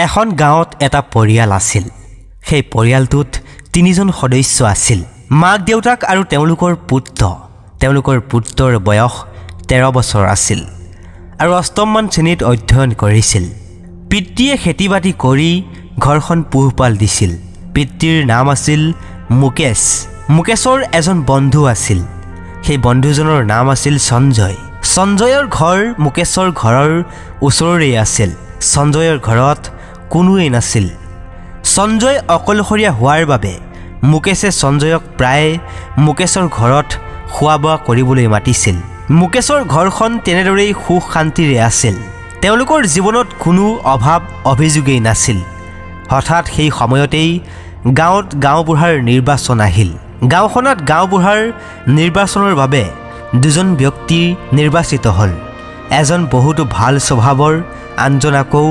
এখন গাঁৱত এটা পৰিয়াল আছিল। সেই পৰিয়ালটোত তিনিজন সদস্য আছিল, মাক দেউতাক আৰু তেওঁলোকৰ পুত্ৰ। তেওঁলোকৰ পুত্ৰৰ বয়স 13 বছৰ আছিল আৰু 8মান শ্ৰেণীত অধ্যয়ন কৰিছিল। পিতৃয়ে খেতি বাতি কৰি ঘৰখন পোহপাল দিছিল। পিতৃৰ নাম আছিল মুকেশ। মুকেশৰ এজন বন্ধু আছিল। সেই বন্ধুজনৰ নাম আছিল সঞ্জয়। সঞ্জয়ৰ ঘৰ মুকেশৰ ঘৰৰ ওচৰৰেই আছিল। সঞ্জয়ৰ ঘৰত কোনোৱেই নাছিল। সঞ্জয় অকলশৰীয়া হোৱাৰ বাবে মুকেশে সঞ্জয়ক প্ৰায় মুকেশৰ ঘৰত খোৱা বোৱা কৰিবলৈ মাতিছিল। মুকেশৰ ঘৰখন তেনেদৰেই সুখ শান্তিৰে আছিল। তেওঁলোকৰ জীৱনত কোনো অভাৱ অভিযোগেই নাছিল। হঠাৎ সেই সময়তেই গাঁৱত গাঁওবুঢ়াৰ নিৰ্বাচন আহিল। গাঁওখনত গাঁওবুঢ়াৰ নিৰ্বাচনৰ বাবে দুজন ব্যক্তি নিৰ্বাচিত হ'ল। এজন বহুতো ভাল স্বভাৱৰ, আনজন আকৌ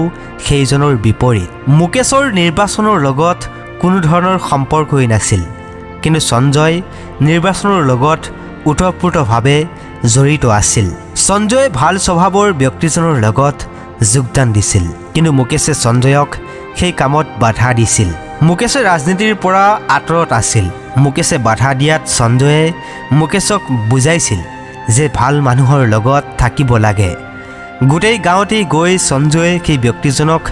সেইজনৰ বিপৰীত। মুকেশৰ নিৰ্বাচনৰ লগত কোনো ধৰণৰ সম্পৰ্কই নাছিল, কিন্তু সঞ্জয় নিৰ্বাচনৰ লগত ওতঃপ্ৰোতভাৱে জড়িত আছিল। সঞ্জয়ে ভাল স্বভাৱৰ ব্যক্তিজনৰ লগত যোগদান দিছিল, কিন্তু মুকেশে সঞ্জয়ক সেই কামত বাধা দিছিল। মুকেশে ৰাজনীতিৰ পৰা আঁতৰত আছিল। মুকেশে বাধা দিয়াত সঞ্জয়ে মুকেশক বুজাইছিল যে ভাল মানুহৰ লগত থাকিব লাগে। গোটেই গাঁৱতেই গৈ সঞ্জয়ে সেই ব্যক্তিজনক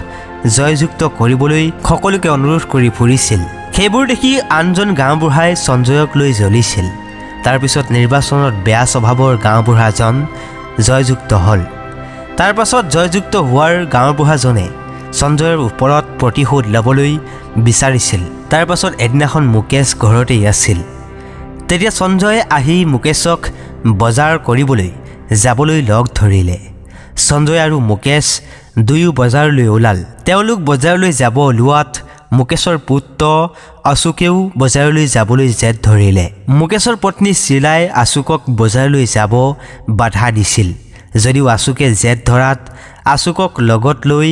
জয়যুক্ত কৰিবলৈ সকলোকে অনুৰোধ কৰি ফুৰিছিল। সেইবোৰ দেখি আনজন গাঁওবুঢ়াই সঞ্জয়ক লৈ জ্বলিছিল। তাৰপিছত নিৰ্বাচনত বেয়া স্বভাৱৰ গাঁওবুঢ়াজন জয়যুক্ত হ'ল। তাৰ পাছত জয়যুক্ত হোৱাৰ গাঁওবুঢ়াজনে সঞ্জয়ৰ ওপৰত প্ৰতিশোধ ল'বলৈ বিচাৰিছিল। তাৰ পাছত এদিনাখন মুকেশ ঘৰতেই আছিল। তেতিয়া সঞ্জয়ে আহি মুকেশক বজাৰ কৰিবলৈ যাবলৈ লগ ধৰিলে। সঞ্জয় আৰু মুকেশ দুয়ো বজাৰলৈ ওলাল। তেওঁলোক বজাৰলৈ যাব ওলোৱাত মুকেশৰ পুত্ৰ অশোকেও বজাৰলৈ যাবলৈ জেদ ধৰিলে। মুকেশৰ পত্নী শিলাই অশোকক বজাৰলৈ যাব বাধা দিছিল। যদিও অশোকে জেদ ধৰাত অশোকক লগত লৈ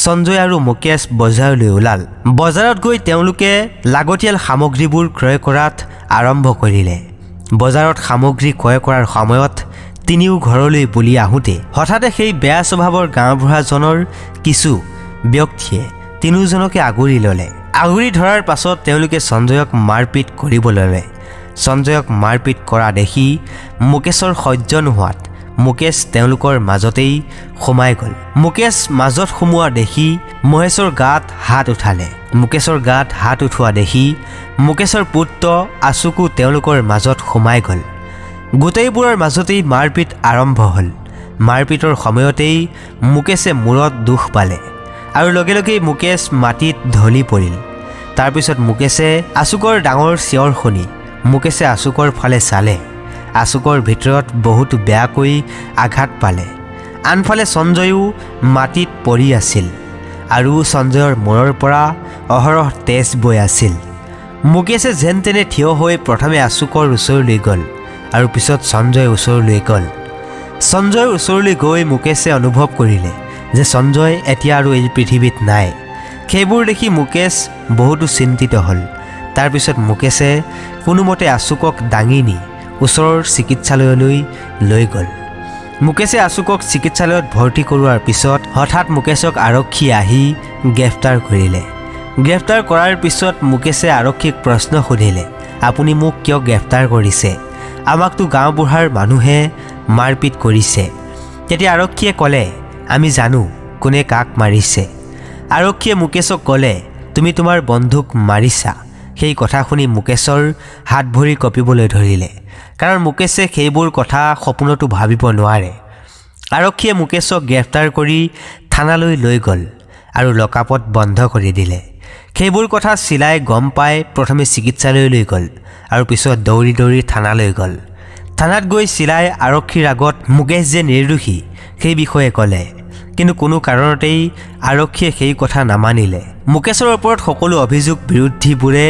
সঞ্জয় আৰু মুকেশ বজাৰলৈ ওলাল। বজাৰত গৈ তেওঁলোকে লাগতিয়াল সামগ্ৰীবোৰ ক্ৰয় কৰাত আৰম্ভ কৰিলে। বজাৰত সামগ্ৰী ক্ৰয় কৰাৰ সময়ত তিনিও ঘৰলৈ বুলি আহোঁতে হঠাতে সেই বেয়া স্বভাৱৰ গাঁওবুঢ়াজনৰ কিছু ব্যক্তিয়ে তিনিওজনকে আগুৰি ল'লে। আগুৰি ধৰাৰ পাছত তেওঁলোকে সঞ্জয়ক মাৰপিট কৰিব ল'লে। সঞ্জয়ক মাৰপিট কৰা দেখি মুকেশৰ সহ্য নোহোৱাত মুকেশ তেওঁলোকৰ মাজতেই সোমাই গ'ল। মুকেশ মাজত সোমোৱা দেখি মহেশৰ গাত হাত উঠালে। মুকেশৰ গাত হাত উঠোৱা দেখি মুকেশৰ পুত্ৰ অশোকো তেওঁলোকৰ মাজত সোমাই গ'ল। গোটেইবোৰৰ মাজতেই মাৰপিট আৰম্ভ হ'ল। মাৰপিটৰ সময়তেই মুকেশে মূৰত দুখ পালে আৰু লগে লগেই মুকেশ মাটিত ঢলি পৰিল। তাৰপিছত মুকেশে অশোকৰ ডাঙৰ চিঞৰ শুনি মুকেশে অশোকৰ ফালে চালে। অশোকৰ ভিতৰত বহুতো বেয়াকৈ আঘাত পালে। আনফালে সঞ্জয়ো মাটিত পৰি আছিল আৰু সঞ্জয়ৰ মূৰৰ পৰা অহৰহ তেজ বৈ আছিল। মুকেশে যেন তেনে থিয় হৈ প্ৰথমে অশোকৰ ওচৰলৈ গ'ল আৰু পিছত সঞ্জয়ৰ ওচৰলৈ গ'ল। সঞ্জয়ৰ ওচৰলৈ গৈ মুকেশে অনুভৱ কৰিলে যে সঞ্জয় এতিয়া আৰু এই পৃথিৱীত নাই। সেইবোৰ দেখি মুকেশ বহুতো চিন্তিত হ'ল। তাৰপিছত মুকেশে কোনোমতে অশোকক দাঙি নি ওচৰৰ চিকিৎসালয়লৈ লৈ গ'ল। মুকেশে অশোকক চিকিৎসালয়ত ভৰ্তি কৰোৱাৰ পিছত হঠাৎ মুকেশক আৰক্ষীয়ে আহি গ্ৰেপ্তাৰ কৰিলে। গ্ৰেপ্তাৰ কৰাৰ পিছত মুকেশে আৰক্ষীক প্ৰশ্ন সুধিলে, আপুনি মোক কিয় গ্ৰেপ্তাৰ কৰিছে? আমাকতো গাঁওবুঢ়াৰ মানুহে মাৰপিট কৰিছে। তেতিয়া আৰক্ষীয়ে ক'লে, আমি জানো কোনে কাক মাৰিছে। আৰক্ষীয়ে মুকেশক ক'লে, তুমি তোমাৰ বন্ধুক মাৰিছা। সেই কথা শুনি মুকেশৰ হাত ভৰি কঁপিবলৈ ধৰিলে, কাৰণ মুকেশে সেইবোৰ কথা সপোনতো ভাবিব নোৱাৰে। আৰক্ষীয়ে মুকেশক গ্ৰেপ্তাৰ কৰি থানালৈ লৈ গ'ল আৰু লকআপত বন্ধ কৰি দিলে। সেইবোৰ কথা শিলাই গম পাই প্ৰথমে চিকিৎসালয়লৈ গ'ল আৰু পিছত দৌৰি দৌৰি থানালৈ গ'ল। থানাত গৈ শিলাই আৰক্ষীৰ আগত মুকেশ যে নিৰ্দোষী সেই বিষয়ে ক'লে, কিন্তু কোনো কাৰণতেই আৰক্ষীয়ে সেই কথা নামানিলে। মুকেশৰ ওপৰত সকলো অভিযোগ বিৰোধীবোৰে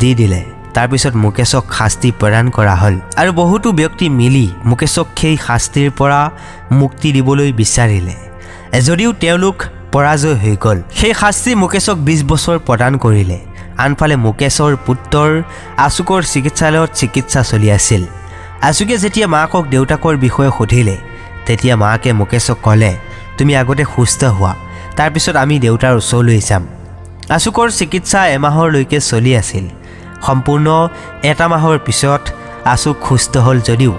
দি দিলে। তাৰপিছত মুকেশক শাস্তি প্ৰদান কৰা হ'ল আৰু বহুতো ব্যক্তি মিলি মুকেশক সেই শাস্তিৰ পৰা মুক্তি দিবলৈ বিচাৰিলে। যদিও তেওঁলোক পৰাজয় হৈ গ'ল। সেই শাস্তি মুকেশক 20 বছৰ প্ৰদান কৰিলে। আনফালে মুকেশৰ পুত্ৰৰ অশোকৰ চিকিৎসালয়ত চিকিৎসা চলি আছিল। অশোকে যেতিয়া মাকক দেউতাকৰ বিষয়ে সুধিলে তেতিয়া মাকে মুকেশক ক'লে, তুমি আগতে সুস্থ হোৱা, তাৰপিছত আমি দেউতাৰ ওচৰলৈ যাম। আশুকৰ চিকিৎসা এমাহৰলৈকে চলি আছিল। সম্পূৰ্ণ এটা মাহৰ পিছত আশুক সুস্থ হ'ল যদিও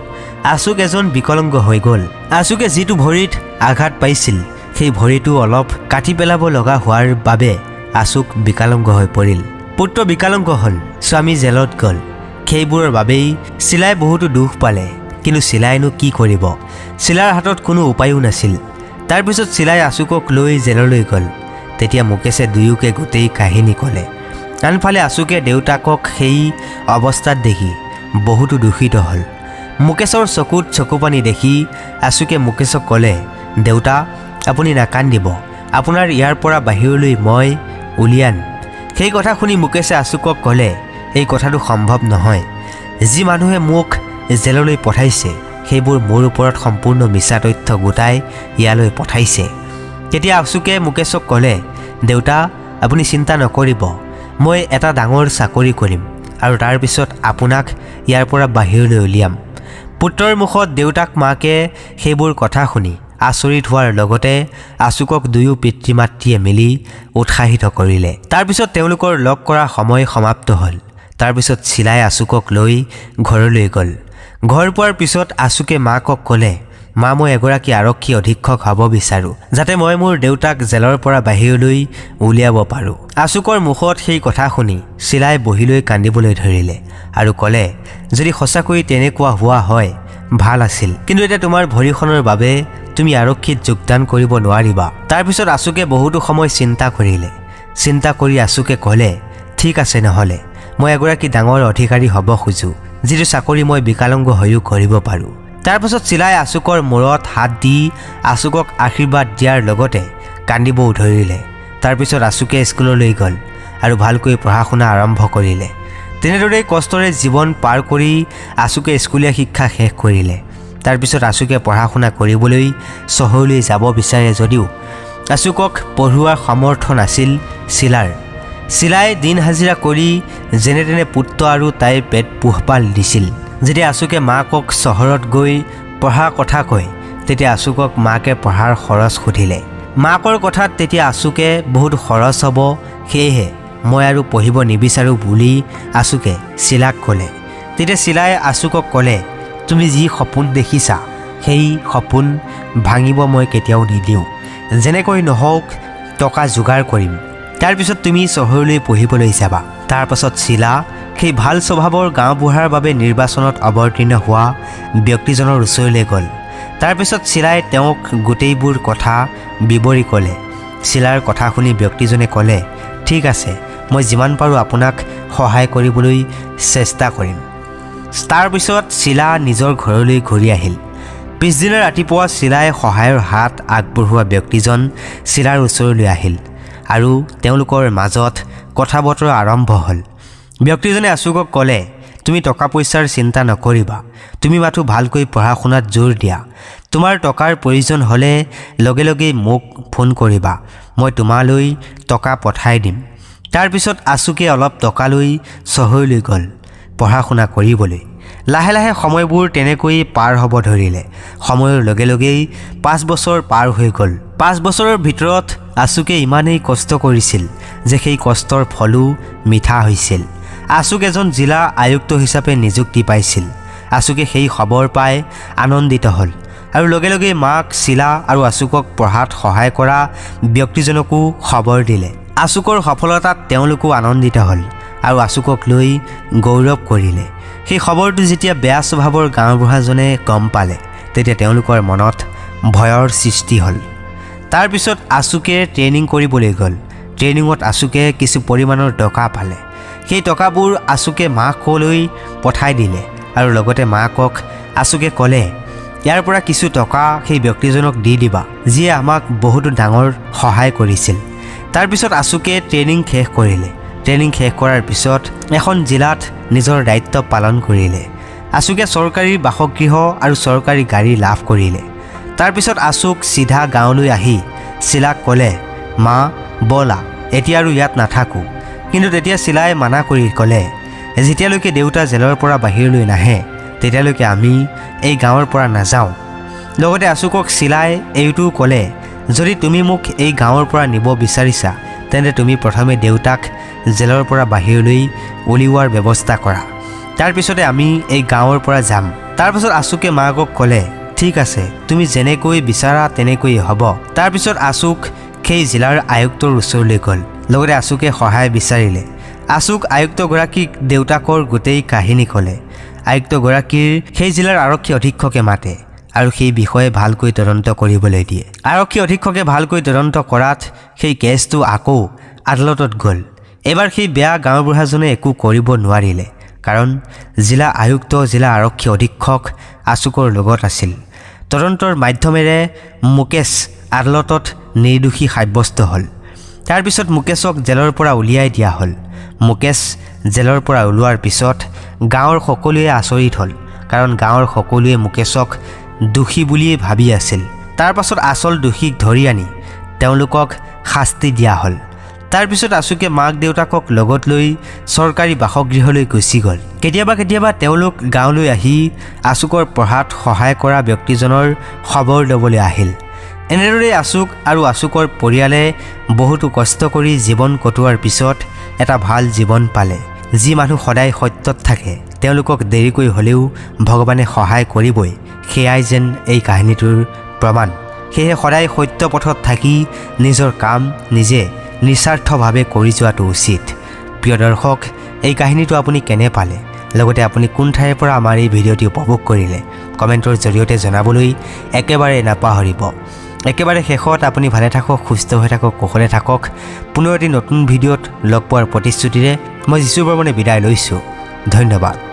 আশুক এজন বিকলাংগ হৈ গ'ল। আশুকে যিটো ভৰিত আঘাত পাইছিল সেই ভৰিটো অলপ কাটি পেলাব লগা হোৱাৰ বাবে আশুক বিকলাংগ হৈ পৰিল। পুত্ৰ বিকলাংগ হ'ল, স্বামী জেলত গ'ল। সেইবোৰৰ বাবেই চিলাই বহুতো দুখ পালে, কিন্তু চিলাইনো কি কৰিব? চিলাৰ হাতত কোনো উপায়ো নাছিল। তাৰপিছত চিলাই আশুকক লৈ জেললৈ গ'ল। তেতিয়া মুকেশে দুয়োকে গোটেই কাহিনী ক'লে। আনফালে আশুকে দেউতাকক সেই অৱস্থাত দেখি বহুতো দূষিত হ'ল। মুকেশৰ চকুত চকুপানী দেখি আশুকে মুকেশক ক'লে, দেউতা আপুনি নাকান্দিব, আপোনাৰ ইয়াৰ পৰা বাহিৰলৈ মই উলিয়ান। সেই কথা শুনি মুকেশে আশুকক ক'লে, এই কথাটো সম্ভৱ নহয়। যি মানুহে মোক জেললৈ পঠাইছে সেইবোৰ মোৰ ওপৰত সম্পূৰ্ণ মিছা তথ্য গোটাই ইয়ালৈ পঠাইছে। তেতিয়া আশুকে মুকেশক ক'লে, দেউতা আপুনি চিন্তা নকৰিব, মই এটা ডাঙৰ চাকৰি কৰিম আৰু তাৰপিছত আপোনাক ইয়াৰ পৰা বাহিৰলৈ উলিয়াম। পুত্ৰৰ মুখত দেউতাক মাকে সেইবোৰ কথা শুনি আচৰিত হোৱাৰ লগতে আশুকক দুয়ো পিতৃ মাতৃয়ে মিলি উৎসাহিত কৰিলে। তাৰপিছত তেওঁলোকৰ লগ কৰা সময় সমাপ্ত হ'ল। তাৰপিছত চিলাই আশুকক লৈ ঘৰলৈ গ'ল। ঘৰ পোৱাৰ পিছত আশুকে মাকক ক'লে, মা মই এগৰাকী আৰক্ষী অধীক্ষক হ'ব বিচাৰোঁ, যাতে মই মোৰ দেউতাক জেলৰ পৰা বাহিৰলৈ উলিয়াব পাৰোঁ। আশুকৰ মুখত সেই কথা শুনি চিলাই বহিলৈ কান্দিবলৈ ধৰিলে আৰু ক'লে, যদি সঁচাকৈ তেনেকুৱা হোৱা হয় ভাল আছিল, কিন্তু এতিয়া তোমাৰ ভৰিখনৰ বাবে তুমি আৰক্ষীত যোগদান কৰিব নোৱাৰিবা। তাৰপিছত আশুকে বহুতো সময় চিন্তা কৰিলে। চিন্তা কৰি আশুকে ক'লে, ঠিক আছে, নহ'লে মই এগৰাকী ডাঙৰ অধিকাৰী হ'ব খোজোঁ, যিটো চাকৰি মই বিকলাংগ হৈও কৰিব পাৰোঁ। তাৰপিছত চিলাই আশুকৰ মূৰত হাত দি আশুকক আশীৰ্বাদ দিয়াৰ লগতে কান্দিবও ধৰিলে। তাৰপিছত আশুকে স্কুললৈ গ'ল আৰু ভালকৈ পঢ়া শুনা আৰম্ভ কৰিলে। তেনেদৰেই কষ্টৰে জীৱন পাৰ কৰি আশুকে স্কুলীয়া শিক্ষা শেষ কৰিলে। তাৰপিছত আশুকে পঢ়া শুনা কৰিবলৈ চহৰলৈ যাব বিচাৰে যদিও আশুকক পঢ়োৱাৰ সমৰ্থ নাছিল চিলাৰ। চিলাই দিন হাজিৰা কৰি যেনে তেনে পুত্ৰ আৰু তাইৰ পেট পোহপাল দিছিল। যেতিয়া আশুকে মাকক চহৰত গৈ পঢ়াৰ কথা কয় তেতিয়া আশুকক মাকে পঢ়াৰ খৰচ সুধিলে। মাকৰ কথাত তেতিয়া আশুকে বহুত খৰচ হ'ব, সেয়েহে মই আৰু পঢ়িব নিবিচাৰোঁ বুলি আশুকে চিলাক ক'লে। তেতিয়া চিলাই আশুকক ক'লে, তুমি যি সপোন দেখিছা সেই সপোন ভাঙিব মই কেতিয়াও নিদিওঁ। যেনেকৈ নহওক টকা যোগাৰ কৰিম, তাৰপিছত তুমি চহৰলৈ পঢ়িবলৈ যাবা। তাৰপাছত চিলা সেই ভাল স্বভাৱৰ গাঁওবুঢ়াৰ বাবে নিৰ্বাচনত অৱতীৰ্ণ হোৱা ব্যক্তিজনৰ ওচৰলৈ গ'ল। তাৰপিছত চিলাই তেওঁক গোটেইবোৰ কথা বিৱৰি ক'লে। চিলাৰ কথা শুনি ব্যক্তিজনে ক'লে, ঠিক আছে, মই যিমান পাৰোঁ আপোনাক সহায় কৰিবলৈ চেষ্টা কৰিম। তাৰপিছত চিলা নিজৰ ঘৰলৈ ঘূৰি আহিল। পিছদিনা ৰাতিপুৱা চিলাই সহায়ৰ হাত আগবঢ়োৱা ব্যক্তিজন চিলাৰ ওচৰলৈ আহিল আৰু তেওঁলোকৰ মাজত কথা বতৰা আৰম্ভ হ'ল। ব্যক্তিজনে আশুকক ক'লে, তুমি টকা পইচাৰ চিন্তা নকৰিবা, তুমি মাথো ভালকৈ পঢ়া শুনাত জোৰ দিয়া। তোমাৰ টকাৰ প্ৰয়োজন হ'লে লগে লগেই মোক ফোন কৰিবা, মই তোমালৈ টকা পঠাই দিম। তাৰপিছত আশুকে অলপ টকা লৈ চহৰলৈ গ'ল পঢ়া শুনা কৰিবলৈ। লাহে লাহে সময়বোৰ তেনেকৈ পাৰ হ'ব ধৰিলে। সময়ৰ লগে লগেই 5 বছৰ পাৰ হৈ গ'ল। 5 বছৰৰ ভিতৰত আশুকে ইমানেই কষ্ট কৰিছিল যে সেই কষ্টৰ ফলো মিঠা হৈছিল। আশুক এজন জিলা আয়ুক্ত হিচাপে নিযুক্তি পাইছিল। আশুকে সেই খবৰ পাই আনন্দিত হ'ল আৰু লগে লগে মাক চিলা আৰু আশুকক পঢ়াত সহায় কৰা ব্যক্তিজনকো খবৰ দিলে। আশুকৰ সফলতাত তেওঁলোকো আনন্দিত হ'ল আৰু আশুকক লৈ গৌৰৱ কৰিলে। সেই খবৰটো যেতিয়া বেয়া স্বভাৱৰ গাঁওবুঢ়াজনে গম পালে তেতিয়া তেওঁলোকৰ মনত ভয়ৰ সৃষ্টি হ'ল। তাৰপিছত আশুকে ট্ৰেইনিং কৰিবলৈ গ'ল। ট্ৰেইনিঙত আশুকে কিছু পৰিমাণৰ টকা পালে। সেই টকাবোৰ আশুকে মাকলৈ পঠাই দিলে আৰু লগতে মাকক আশুকে ক'লে, ইয়াৰ পৰা কিছু টকা সেই ব্যক্তিজনক দি দিবা যিয়ে আমাক বহুতো ডাঙৰ সহায় কৰিছিল। তাৰপিছত আশুকে ট্ৰেইনিং শেষ কৰিলে। ট্ৰেইনিং শেষ কৰাৰ পিছত এখন জিলাত নিজৰ দায়িত্ব পালন কৰিলে। আশুকে চৰকাৰী বাসগৃহ আৰু চৰকাৰী গাড়ী লাভ কৰিলে। তাৰপিছত আশুক চিধা গাঁৱলৈ আহি চিলাক ক'লে, মা ব'লা, এতিয়া আৰু ইয়াত নাথাকোঁ। কিন্তু তেতিয়া চিলাই মানা কৰি ক'লে, যেতিয়ালৈকে দেউতা জেলৰ পৰা বাহিৰলৈ নাহে তেতিয়ালৈকে আমি এই গাঁৱৰ পৰা নাযাওঁ। লগতে আশুকক চিলাই এইটোও ক'লে যদি তুমি মোক এই গাঁৱৰ পৰা নিব বিচাৰিছা তেন্তে তুমি প্ৰথমে দেউতাক জেলৰ পৰা বাহিৰলৈ উলিওৱাৰ ব্যৱস্থা কৰা, তাৰপিছতে আমি এই গাঁৱৰ পৰা যাম। তাৰপিছত আশুকে মাকক ক'লে, ঠিক আছে, তুমি যেনেকৈ বিচাৰা তেনেকৈয়ে হ'ব। তাৰপিছত আশুক সেই জিলাৰ আয়ুক্তৰ ওচৰলৈ গ'ল, লগতে আশুকে সহায় বিচাৰিলে। আশুক আয়ুক্তগৰাকীক দেউতাকৰ গোটেই কাহিনী ক'লে। আয়ুক্তগৰাকীৰ সেই জিলাৰ আৰক্ষী অধীক্ষকে মাতে আৰু সেই বিষয়ে ভালকৈ তদন্ত কৰিবলৈ দিয়ে। আৰক্ষী অধীক্ষকে ভালকৈ তদন্ত কৰাত সেই কেছটো আকৌ আদালতত গ'ল। এবাৰ সেই বেয়া গাঁওবুঢ়াজনে একো কৰিব নোৱাৰিলে, কাৰণ জিলা আয়ুক্ত, জিলা আৰক্ষী অধীক্ষক আশুকৰ লগত আছিল। তদন্তৰ মাধ্যমেৰে মুকেশ আদালতত নিৰ্দোষী সাব্যস্ত হ'ল। তাৰপিছত মুকেশক জেলৰ পৰা উলিয়াই দিয়া হ'ল। মুকেশ জেলৰ পৰা ওলোৱাৰ পিছত গাঁৱৰ সকলোৱে আচৰিত হ'ল, কাৰণ গাঁৱৰ সকলোৱে মুকেশক দোষী বুলিয়েই ভাবি আছিল। তাৰ পাছত আচল দোষীক ধৰি আনি তেওঁলোকক শাস্তি দিয়া হ'ল। তাৰপিছত আশুকে মাক দেউতাকক লগত লৈ চৰকাৰী বাসগৃহলৈ গুচি গ'ল। কেতিয়াবা কেতিয়াবা তেওঁলোক গাঁৱলৈ আহি আশুকৰ পঢ়াত সহায় কৰা ব্যক্তিজনৰ খবৰ ল'বলৈ আহিল। এনেদৰে আশুক আৰু আশুকৰ পৰিয়ালে বহুতো কষ্ট কৰি জীৱন কটোৱাৰ পিছত এটা ভাল জীৱন পালে। যি মানুহ সদায় সত্যত থাকে তেওঁলোকক দেৰিকৈ হ'লেও ভগৱানে সহায় কৰিবই, সেয়াই যেন এই কাহিনীটোৰ প্ৰমাণ। সেয়ে সদায় সত্য পথত থাকি নিজৰ কাম নিজে নিস্বাৰ্থভাৱে কৰি যোৱাটো উচিত। প্ৰিয় দৰ্শক, এই কাহিনীটো আপুনি কেনে পালে, লগতে আপুনি কোন ঠাইৰ পৰা আমাৰ এই ভিডিঅ'টি উপভোগ কৰিলে কমেণ্টৰ জৰিয়তে জনাবলৈ একেবাৰে নাপাহৰিব। একেবাৰে শেষত আপুনি ভালে থাকক, সুস্থ হৈ থাকক, কুশলে থাকক। পুনৰ এটি নতুন ভিডিঅ'ত লগ পোৱাৰ প্ৰতিশ্ৰুতিৰে মই যিচু বৰ্মনে বিদায় লৈছোঁ। ধন্যবাদ।